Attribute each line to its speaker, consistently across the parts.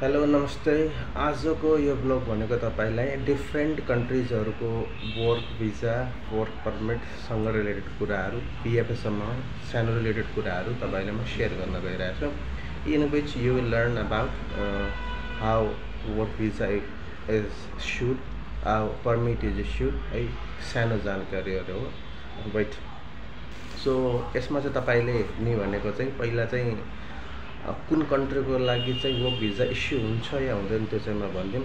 Speaker 1: Hello नमस्ते। आजको यो ब्लग भनेको तपाईलाई डिफ्रेन्ट कन्ट्रिजहरुको वर्क भिजा वर्क पर्मिटसँग रिलेटेड कुराहरु बीएफएस सम्म सानो रिलेटेड कुराहरु तपाईलाई म शेयर गर्न गइरहेको छु। In which you will learn about how work visa is issued, how permit is issued, है सानो जानकारीहरु हो। वेट, सो यसमा चाहिँ तपाईले नि भनेको चाहिँ पहिला चाहिँ कुन कन्ट्रीको लागि चाहिँ वर्क भिजा इस्यु हुन्छ या हुँदैन त्यो चाहिँ म भन्दिम।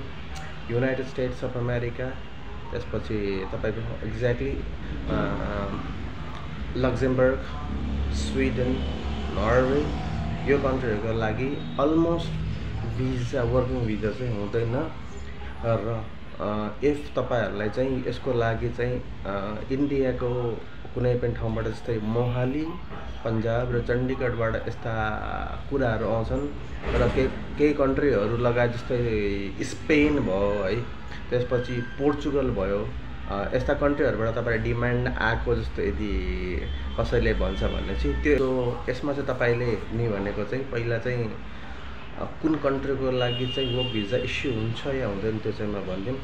Speaker 1: युनाइटेड स्टेट्स अफ अमेरिका, त्यसपछि तपाईको एक्ज्याक्टली लक्जमबर्ग, स्विडेन, नर्वे, यो कन्ट्रीहरुको लागि अलमोस्ट भिजा वर्किङ भिजा चाहिँ हुँदैन। र इफ तपाईहरुलाई चाहिँ यसको लागि चाहिँ इन्डियाको कुनै पनि ठाउँबाट जस्तै मोहाली, पन्जाब र चण्डीगढबाट यस्ता कुराहरु आउँछन् र केही कन्ट्रीहरु लगायत जस्तै स्पेन भयो है, त्यसपछि पोर्चुगल भयो, यस्ता कन्ट्रीहरुबाट तपाईलाई डिमान्ड आएको जस्तो यदि कसैले भन्छ भने चाहिँ त्यो यसमा चाहिँ तपाईले नि भनेको चाहिँ पहिला चाहिँ कुन कन्ट्रीको लागि चाहिँ वर्क भिजा इस्यु हुन्छ या हुँदैन त्यो चाहिँ म भन्दिम।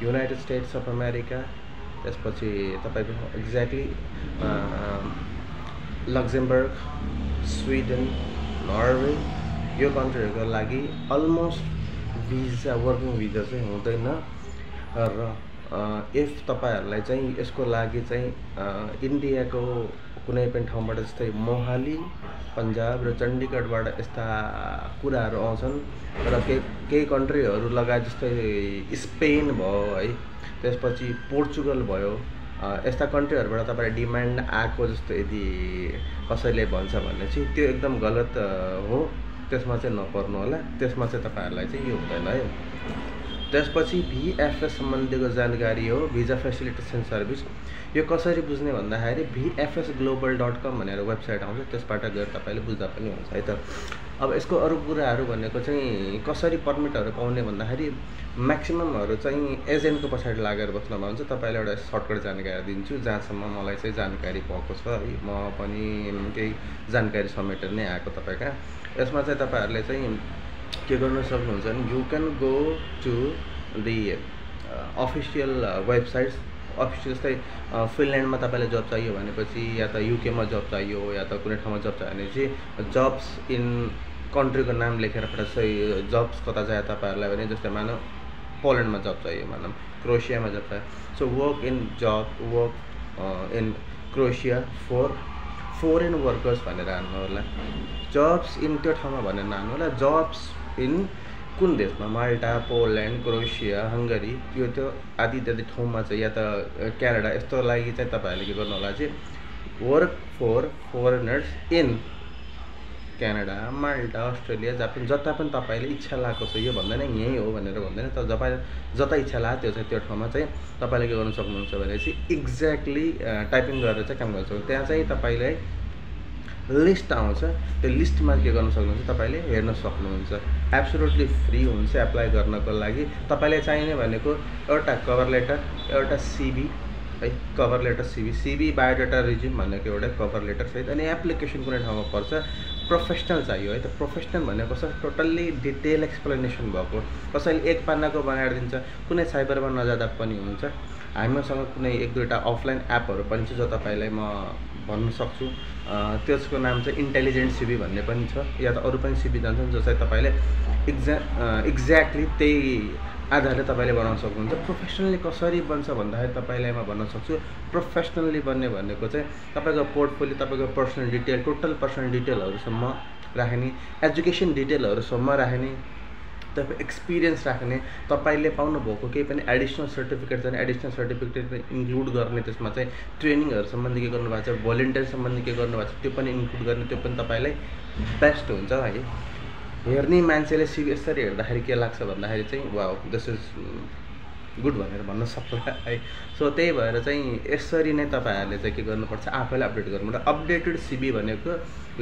Speaker 1: युनाइटेड स्टेट्स अफ अमेरिका, त्यसपछि तपाईको एक्ज्याक्टली लक्जमबर्ग, स्विडेन, नर्वे, यो कन्ट्रीहरुको लागि अलमोस्ट भिजा वर्किङ भिजा चाहिँ हुँदैन। र इफ तपाईहरुलाई चाहिँ यसको लागि चाहिँ इन्डियाको कुनै पनि ठाउँबाट जस्तै मोहाली, पन्जाब र चण्डीगढबाट यस्ता कुराहरु आउँछन् र केही कन्ट्रीहरु लगायत जस्तै स्पेन भयो है, त्यसपछि पोर्चुगल भयो, यस्ता कन्ट्रीहरुबाट तपाईलाई डिमान्ड आएको जस्तो यदि कसैले भन्छ भने चाहिँ त्यो एकदम गलत हो। त्यसमा चाहिँ नपर्नु होला, त्यसमा चाहिँ तपाईहरुलाई चाहिँ यो हुँदैन है। त्यसपछि भीएफएस सम्बन्धीको जानकारी हो, भिजा फेसिलिटेसन सर्भिस। यो कसरी बुझ्ने भन्दाखेरि vfsglobal.com भनेर वेबसाइट आउँछ, त्यसबाट गएर तपाईले बुझ्दा पनि हुन्छ है त। अब यसको अरु कुराहरु भनेको चाहिँ कसरी पर्मिटहरु पाउने भन्दाखेरि म्याक्सिममहरु चाहिँ एजेन्टको पछाडी लागेर बस्न भन्छ। तपाईलाई एउटा सर्टकट जानकारी दिन्छु जहाँसम्म मलाई चाहिँ जानकारी भएको छ है, म पनि केही जानकारी समेटेर नै आएको तपाईका। यसमा चाहिँ तपाईहरुले चाहिँ के गर्न सक्नुहुन्छ भने you can go to the official websites. Official जस्तै फिनल्यान्डमा तपाईलाई जब चाहियो भनेपछि या त युकेमा जब चाहियो या त कुनै ठाउँमा जब चाहियो भने चाहिँ जब्स इन कन्ट्रीको नाम लेखेर फटाफट जब्स कता चाहियो तपाईहरुलाई भने जस्तै मानौ पोल्यान्डमा जब चाहियो, मानौ क्रोएसियामा जब चाहियो, so work in Croatia for foreign workers भनेर हान्नु होला। जब्स इन त्यो ठाउँमा भनेर हान्नु होला। जब्स इन कुन देशमा, माल्टा, पोल्यान्ड, क्रोएसिया, हंगरी, त्यो आदि इत्यादि ठाउँमा चाहिँ या त क्यानाडा, यस्तो लागि चाहिँ तपाईहरुले के गर्नु होला चाहिँ work for foreigners in Canada, Malta, Australia, Japan, जता पनि तपाईले इच्छा लागेको छ, यो भन्दैन यही हो भनेर भन्दैन, तर जता इच्छा लाग्यो त्यो चाहिँ त्यो ठाउँमा चाहिँ तपाईले के गर्न सक्नुहुन्छ भने चाहिँ एक्ज्याक्टली टाइपिङ गरेर चाहिँ काम गर्न सक्नुहुन्छ। त्यहाँ चाहिँ तपाईले लिस्ट आउँछ, त्यो लिस्टमा के गर्न सक्नुहुन्छ तपाईले हेर्न सक्नुहुन्छ। एब्सोल्युटली फ्री हुन्छ एप्लाई गर्नको लागि। तपाईले चाहिने भनेको एउटा कभर लेटर, एउटा सीवी है, cover letter, CV biodata resume भनेको एउटा कभर लेटर सहित, अनि एप्लिकेसन कुनै ठाउँमा पर्छ प्रोफेसनल चाहियो है त। प्रोफेसनल भनेको टोटल्ली डिटेल एक्सप्लेनेसन भएको, कसैले एक पानाको बनाएर दिन्छ, कुनै साइबरमा नजाँदा पनि हुन्छ। हामीसँग कुनै एक दुईटा अफलाइन एपहरु पनि छ जो तपाईलाई म भन्न सक्छु, त्यसको नाम चाहिँ इन्टेलिजेन्ट सीवी भन्ने पनि छ, या त अरु पनि सीवी जान्छन् जो चाहिँ तपाईले एक्ज्याक्टली त्यही आधारले तपाईले बनाउन सक्नुहुन्छ। प्रोफेसनली कसरी बन्छ भन्दाखेरि तपाईलाई म भन्न सक्छु, प्रोफेसनली बन्ने भनेको चाहिँ तपाईको पोर्टफोलियो, तपाईको पर्सनल डिटेल, टोटल पर्सनल डिटेलहरुसम्म राख्ने, एजुकेसन डिटेलहरुसम्म राख्ने, तपाईको एक्सपिरियन्स राख्ने, तपाईले पाउनु भएको केही पनि एडिसनल सर्टिफिकेट छ भने एडिसनल सर्टिफिकेट इन्क्लुड गर्ने, त्यसमा चाहिँ ट्रेनिङहरु सम्बन्धी के गर्नु भएको छ, भोलिन्टियर सम्बन्धी के गर्नु भएको छ त्यो पनि इन्क्लुड गर्ने, त्यो पनि तपाईलाई बेस्ट हुन्छ है। हेर्ने मान्छेले सीवी यसरी हेर्दाखेरि के लाग्छ भन्दाखेरि चाहिँ वाउ दिस इज गुड भनेर भन्न सक्ला है। सो त्यही भएर चाहिँ यसरी नै तपाईहरुले चाहिँ के गर्नुपर्छ, आफैले अपडेट गर्नुपर्छ। अपडेटेड सीवी भनेको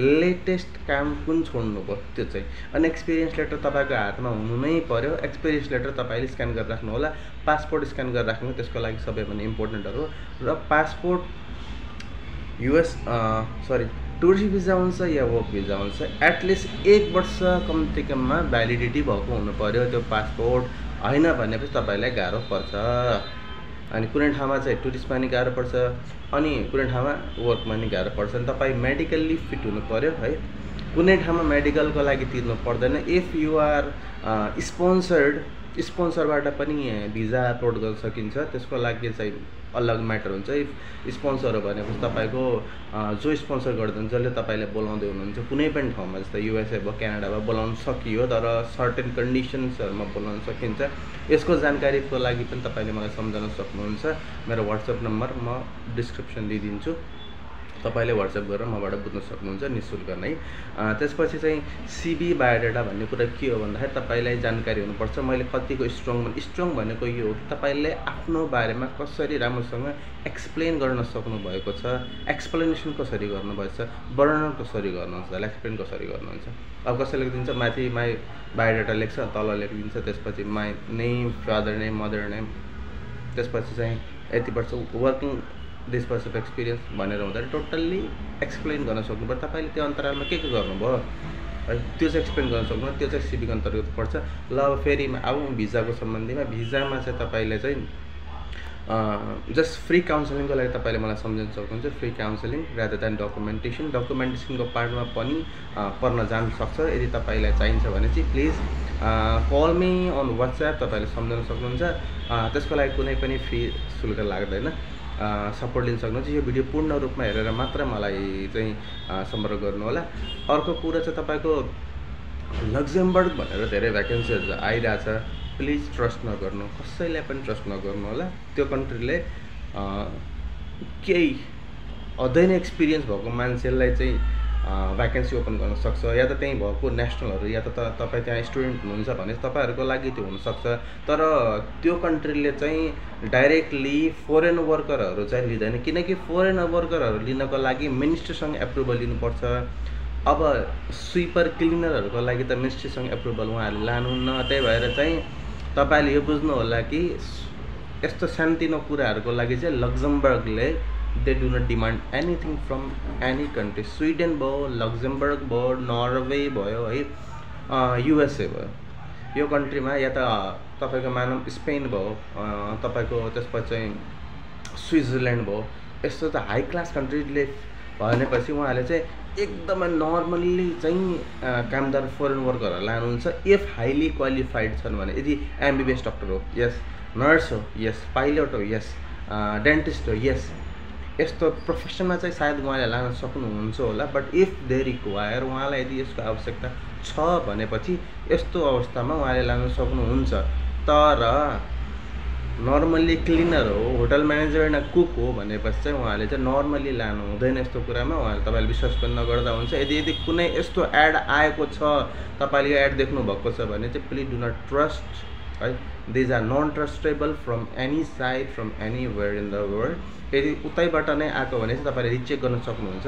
Speaker 1: लेटेस्ट काम कुन छोड्नु भयो त्यो चाहिँ, अनि एक्सपिरियन्स लेटर तपाईको हातमा हुनु नै पर्यो। एक्सपिरियन्स लेटर तपाईले स्क्यान गरेर राख्नु होला, पासपोर्ट स्क्यान गरेर राख्नु, त्यसको लागि सबैभन्दा इम्पोर्टेन्ट हो। र पासपोर्ट टुरिस्ट भिजा हुन्छ या वर्क भिजा हुन्छ, एटलिस्ट 1 वर्ष कम्ती कममा भ्यालिडिटी भएको हुनु पर्यो त्यो पासपोर्ट, होइन भनेपछि तपाईँलाई गाह्रो पर्छ। अनि कुनै ठाउँमा चाहिँ टुरिस्टमा नि गाह्रो पर्छ, अनि कुनै ठाउँमा वर्कमा नि गाह्रो पर्छ। अनि तपाईँ मेडिकल्ली फिट हुनु पर्यो है। कुनै ठाउँमा मेडिकलको लागि तिर्नु पर्दैन। इफ यु आर स्पोन्सरबाट पनि भिजा अपलोड गर्न सकिन्छ, त्यसको लागि चाहिँ अलग म्याटर हुन्छ। इफ स्पोन्सर हो भनेपछि तपाईँको जो स्पोन्सर गर्दैन, जसले तपाईँले बोलाउँदै हुनुहुन्छ कुनै पनि ठाउँमा, जस्तै युएसए भयो, क्यानाडा भयो, बोलाउन सकियो, तर सर्टेन कन्डिसन्सहरूमा बोलाउन सकिन्छ। यसको जानकारीको लागि पनि तपाईँले मलाई सम्झाउन सक्नुहुन्छ। मेरो वाट्सएप नम्बर म डिस्क्रिप्सन दिइदिन्छु, तपाईँले वाट्सएप गरेर मबाट बुझ्न सक्नुहुन्छ निःशुल्क नै। त्यसपछि चाहिँ सिभी बायोडाटा भन्ने कुरा के हो भन्दाखेरि तपाईँलाई जानकारी हुनुपर्छ मैले कतिको स्ट्रङ भनेको यो हो कि तपाईँले आफ्नो बारेमा कसरी राम्रोसँग एक्सप्लेन गर्न सक्नुभएको छ, एक्सप्लेनेसन कसरी गर्नुभएछ, वर्णन कसरी गर्नुहुन्छ, एक्सप्लेन कसरी गर्नुहुन्छ। अब कसैले दिन्छ माथि माई बायोडाटा लेख्छ, तल लेखिदिन्छ, त्यसपछि my name, father name, mother name, त्यसपछि चाहिँ यति वर्ष working, this purse of experience भनेर हुँदाखेरि टोटल्ली एक्सप्लेन गर्न सक्नुपर्छ। तपाईँले त्यो अन्तरालमा के गर्नुभयो है त्यो चाहिँ एक्सप्लेन गर्न सक्नु, त्यो चाहिँ सिभीको अन्तर्गत पर्छ। ल अब फेरि अब भिजाको सम्बन्धीमा, भिजामा चाहिँ तपाईँले चाहिँ जस्ट फ्री काउन्सिलिङको लागि तपाईँले मलाई सम्झाउन सक्नुहुन्छ। फ्री काउन्सिलिङ रादर देन डकुमेन्टेसनको पार्टमा पनि पर्न जान सक्छ। यदि तपाईँलाई चाहिन्छ भने चाहिँ please call me on WhatsApp, तपाईँले सम्झाउन सक्नुहुन्छ। त्यसको लागि कुनै पनि फी शुल्क लाग्दैन, सपोर्ट लिन सक्नुहुन्छ। यो भिडियो पूर्ण रूपमा हेरेर मात्र मलाई चाहिँ सम्पर्क गर्नु होला। अर्को कुरा चाहिँ तपाईँको लक्जमबर्ग भनेर धेरै भ्याकेन्सीहरू आइरहेछ, प्लिज ट्रस्ट नगर्नु, कसैलाई पनि ट्रस्ट नगर्नु होला। त्यो कन्ट्रीले केही अझै नै एक्सपिरियन्स भएको मान्छेलाई चाहिँ भ्याकेन्सी ओपन गर्न सक्छ, या त त्यहीँ भएको नेसनलहरू, या त तपाईँ त्यहाँ स्टुडेन्ट हुनुहुन्छ भने तपाईँहरूको लागि त्यो हुनसक्छ। तर त्यो कन्ट्रीले चाहिँ डाइरेक्टली फरेन वर्करहरू चाहिँ लिँदैन, किनकि फरेन वर्करहरू लिनको लागि मिनिस्ट्रीसँग एप्रुभल लिनुपर्छ। अब स्विपर क्लिनरहरूको लागि त मिनिस्ट्रीसँग एप्रुभल उहाँहरूले लानुहुन्न। त्यही भएर चाहिँ तपाईँले यो बुझ्नु होला कि यस्तो सानोतिनो कुराहरूको लागि चाहिँ लक्जमबर्गले they do not demand anything from any country. Sweden भयो, लक्जमबर्ग भयो, नर्वे भयो है, युएसए भयो, यो कन्ट्रीमा या त तपाईँको मानौँ स्पेन भयो, तपाईँको त्यसपछि चाहिँ स्विजरल्यान्ड भयो, यस्तो त हाई क्लास कन्ट्रीले भनेपछि उहाँले चाहिँ एकदमै नर्मल्ली चाहिँ कामदार फरेन वर्करहरू लानुहुन्छ। इफ हाइली क्वालिफाइड छन् भने, यदि एमबिबिएस डक्टर हो, यस, नर्स हो, यस, पाइलट हो, यस, डेन्टिस्ट हो, यस, यस्तो प्रोफेसनमा चाहिँ सायद उहाँले लान सक्नुहुन्छ होला। बट इफ दे रिक्वायर, उहाँलाई यदि यसको आवश्यकता छ भनेपछि यस्तो अवस्थामा उहाँले लान सक्नुहुन्छ। तर नर्मल्ली क्लिनर हो, होटल म्यानेजर होइन, कुक हो भनेपछि चाहिँ उहाँले चाहिँ नर्मल्ली लानु हुँदैन। यस्तो कुरामा उहाँले तपाईँले विश्वास पनि नगर्दा हुन्छ। यदि कुनै यस्तो एड आएको छ, तपाईँले यो एड देख्नुभएको छ भने चाहिँ प्लिज डु नट ट्रस्ट है। These are non trustable from any side, from anywhere in the world. यदि उतैबाट नै आएको भने चाहिँ तपाईँले रिचेक गर्न सक्नुहुन्छ।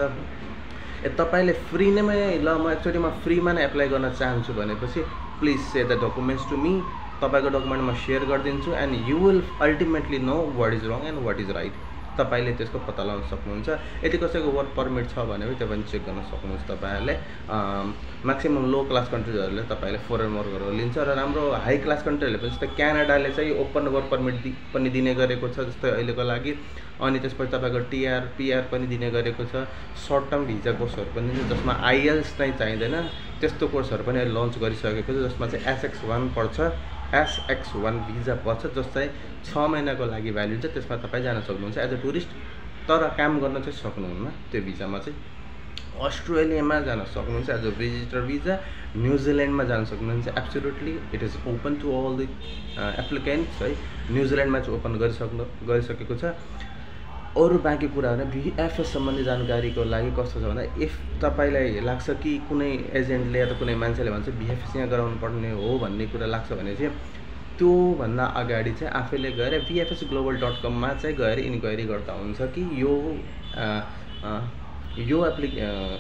Speaker 1: तपाईँले फ्री नै ल म एक्चुअली म फ्रीमा नै एप्लाई गर्न चाहन्छु भनेपछि please say the documents to me, तपाईँको डकुमेन्ट म सेयर गरिदिन्छु, and you will ultimately know what is wrong and what is right. तपाईँले त्यसको पत्ता लगाउन सक्नुहुन्छ। यदि कसैको वर्क पर्मिट छ भने पनि त्यो पनि चेक गर्न सक्नुहुन्छ तपाईँहरूले। म्याक्सिमम् लो क्लास कन्ट्रिजहरूले तपाईँले फरेन वर्करहरू लिन्छ, र राम्रो हाई क्लास कन्ट्रीहरूले पनि जस्तै क्यानाडाले चाहिँ ओपन वर्क पर्मिट पनि दिने गरेको छ जस्तै अहिलेको लागि। अनि त्यसपछि तपाईँको पिआर पनि दिने गरेको छ। सर्ट टर्म भिजा कोर्सहरू पनि जसमा आइएल्स नै चाहिँदैन, त्यस्तो कोर्सहरू पनि अहिले लन्च गरिसकेको छ, जसमा चाहिँ SX1 पर्छ, SX1 भिजा पर्छ, जस्तै 6 महिनाको लागि भ्यालिड छ। त्यसमा तपाईँ जान सक्नुहुन्छ एज अ टुरिस्ट, तर काम गर्न चाहिँ सक्नुहुन्न। त्यो भिजामा चाहिँ अस्ट्रेलियामा जान सक्नुहुन्छ एज अ भिजिटर भिजा, न्युजिल्यान्डमा जान सक्नुहुन्छ। Absolutely it is open to all the applicants है। न्युजिल्यान्डमा चाहिँ ओपन गरिसकेको छ। अरू बाँकी कुराहरू VFS सम्बन्धी जानकारीको लागि कस्तो छ भन्दा, इफ तपाईँलाई लाग्छ कि कुनै एजेन्टले या त कुनै मान्छेले भन्छ VFS यहाँ गराउनु पर्ने हो भन्ने कुरा लाग्छ भने चाहिँ त्योभन्दा अगाडि चाहिँ आफैले गएर vfsglobal.com चाहिँ गएर इन्क्वायरी गर्दा हुन्छ कि यो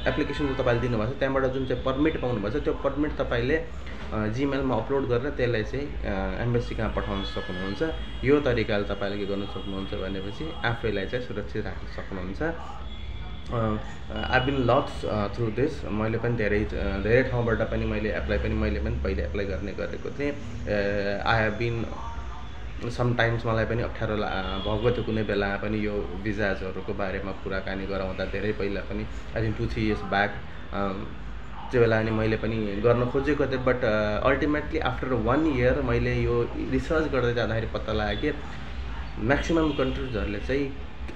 Speaker 1: एप्लिकेसन जो तपाईँले दिनुभएको छ त्यहाँबाट जुन चाहिँ पर्मिट पाउनुभएको छ त्यो पर्मिट तपाईँले जिमेलमा अपलोड गरेर त्यसलाई चाहिँ एम्बेसी कहाँ पठाउन सक्नुहुन्छ। यो तरिकाले तपाईँले के गर्न सक्नुहुन्छ भनेपछि आफैलाई चाहिँ सुरक्षित राख्न सक्नुहुन्छ। I been lots through this. मैले पनि धेरै ठाउँबाट पनि मैले पहिले एप्लाई गर्ने गरेको थिएँ। आई हेभ बिन समटाइम्स मलाई पनि अप्ठ्यारो भएको थियो कुनै बेला पनि यो भिजाजहरूको बारेमा कुराकानी गराउँदा, धेरै पहिला पनि आई थिङ्क 2-3 years ब्याक त्यो बेला अनि मैले पनि गर्न खोजेको थिएँ। बट अल्टिमेटली आफ्टर 1 year मैले यो रिसर्च गर्दै जाँदाखेरि पत्ता लाग्यो कि म्याक्सिमम् कन्ट्रिजहरूले चाहिँ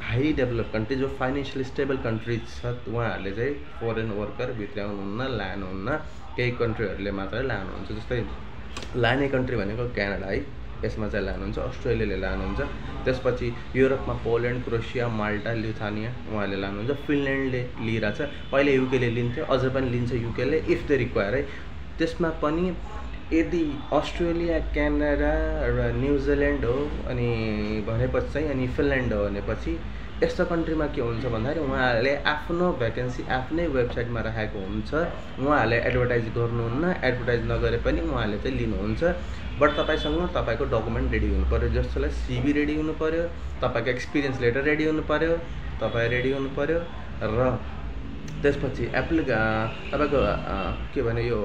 Speaker 1: हाई डेभलप कन्ट्री जो फाइनेन्सियली स्टेबल कन्ट्रिज छ उहाँहरूले चाहिँ फरेन वर्कर भित्राउनुहुन्न, लानुहुन्न। केही कन्ट्रीहरूले मात्रै लानुहुन्छ। जस्तै लाने कन्ट्री भनेको क्यानाडा है, यसमा चाहिँ लानुहुन्छ, अस्ट्रेलियाले लानुहुन्छ। त्यसपछि युरोपमा पोल्यान्ड, क्रोएसिया, माल्टा, लिथुआनिया उहाँले लानुहुन्छ। फिनल्यान्डले लिइरहेछ, पहिले युकेले लिन्थ्यो, अझ पनि लिन्छ युकेले इफ द रिक्वायर है। त्यसमा पनि यदि अस्ट्रेलिया, क्यानाडा र न्युजिल्यान्ड हो अनि भनेपछि चाहिँ अनि फिनल्यान्ड हो भनेपछि यस्तो कन्ट्रीमा के हुन्छ भन्दाखेरि उहाँहरूले आफ्नो भ्याकेन्सी आफ्नै वेबसाइटमा राखेको हुन्छ। उहाँहरूले एडभर्टाइज गर्नुहुन्न, एडभर्टाइज नगरे पनि उहाँहरूले चाहिँ लिनुहुन्छ। बट तपाईँसँग तपाईँको डकुमेन्ट रेडी हुनु पऱ्यो, जसलाई सिभी रेडी हुनु पऱ्यो, तपाईँको एक्सपिरियन्स लेटर रेडी हुनु पऱ्यो, तपाईँ रेडी हुनु पऱ्यो र त्यसपछि तपाईँको के भने यो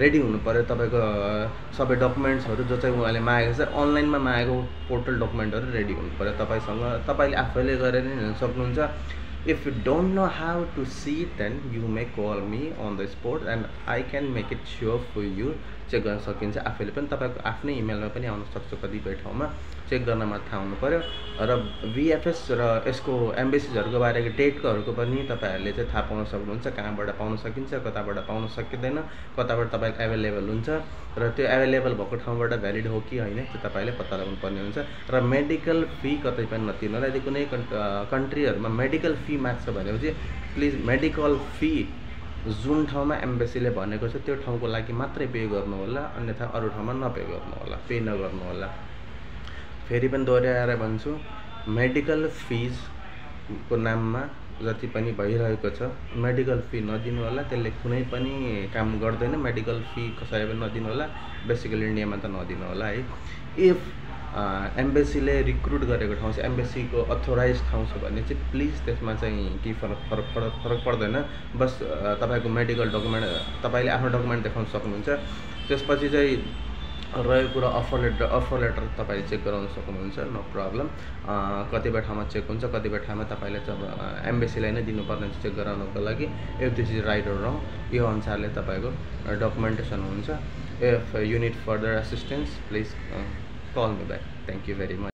Speaker 1: रेडी हुनु पऱ्यो। तपाईँको सबै डकुमेन्ट्सहरू जो चाहिँ उहाँले मागेको छ अनलाइनमा मागेको पोर्टल डकुमेन्टहरू रेडी हुनु पऱ्यो तपाईँसँग। तपाईँले आफैले गरेर नै हिँड्न सक्नुहुन्छ। If you don't know how to see then you may call me on the spot and I can make it sure for you. Check गर्न सकिन्छ आफैले पनि, तपाईँको आफ्नै इमेलमा पनि आउन सक्छ कतिपय ठाउँमा। चेक गर्नमा थाहा हुनु पऱ्यो। र भिएफएस र यसको एम्बेसिजहरूको बारेको डेटकोहरूको पनि तपाईँहरूले चाहिँ थाहा पाउन सक्नुहुन्छ, कहाँबाट पाउन सकिन्छ, कताबाट पाउन सकिँदैन, कताबाट तपाईँको एभाइलेबल हुन्छ र त्यो एभाइलेबल भएको ठाउँबाट भ्यालिड हो कि होइन त्यो तपाईँले पत्ता लगाउनु पर्ने हुन्छ। र मेडिकल फी कतै पनि नतिर्नु होला। यदि कुनै कन्ट्रीहरूमा मेडिकल फी माग्छ भनेपछि प्लिज मेडिकल फी जुन ठाउँमा एम्बेसीले भनेको छ त्यो ठाउँको लागि मात्रै पे गर्नु होला, अन्यथा अरू ठाउँमा नपे गर्नु होला, पे नगर्नु होला। फेरि पनि दोहोऱ्याएर भन्छु, मेडिकल फिजको नाममा जति पनि भइरहेको छ मेडिकल फी नदिनु होला, त्यसले कुनै पनि काम गर्दैन। मेडिकल फी कसैले पनि नदिनु होला, बेसिकली इन्डियामा त नदिनु होला है। इफ एम्बेसीले रिक्रुट गरेको ठाउँ चाहिँ एम्बेसीको अथोराइज ठाउँ छ भने चाहिँ प्लिज त्यसमा चाहिँ केही फरक पर्दैन। बस तपाईँको मेडिकल डकुमेन्ट तपाईँले आफ्नो डकुमेन्ट देखाउन सक्नुहुन्छ। त्यसपछि चाहिँ रहेको कुरा अफर लेटर तपाईँले चेक गराउन सक्नुहुन्छ, नो प्रब्लम। कतिपय ठाउँमा चेक हुन्छ, कतिपय ठाउँमा तपाईँले चाहिँ एम्बेसीलाई नै दिनुपर्ने हुन्छ चेक गराउनको लागि। If this is right or wrong यो अनुसारले तपाईँको डकुमेन्टेसन हुन्छ। If you need further assistance please call me back. Thank you very much.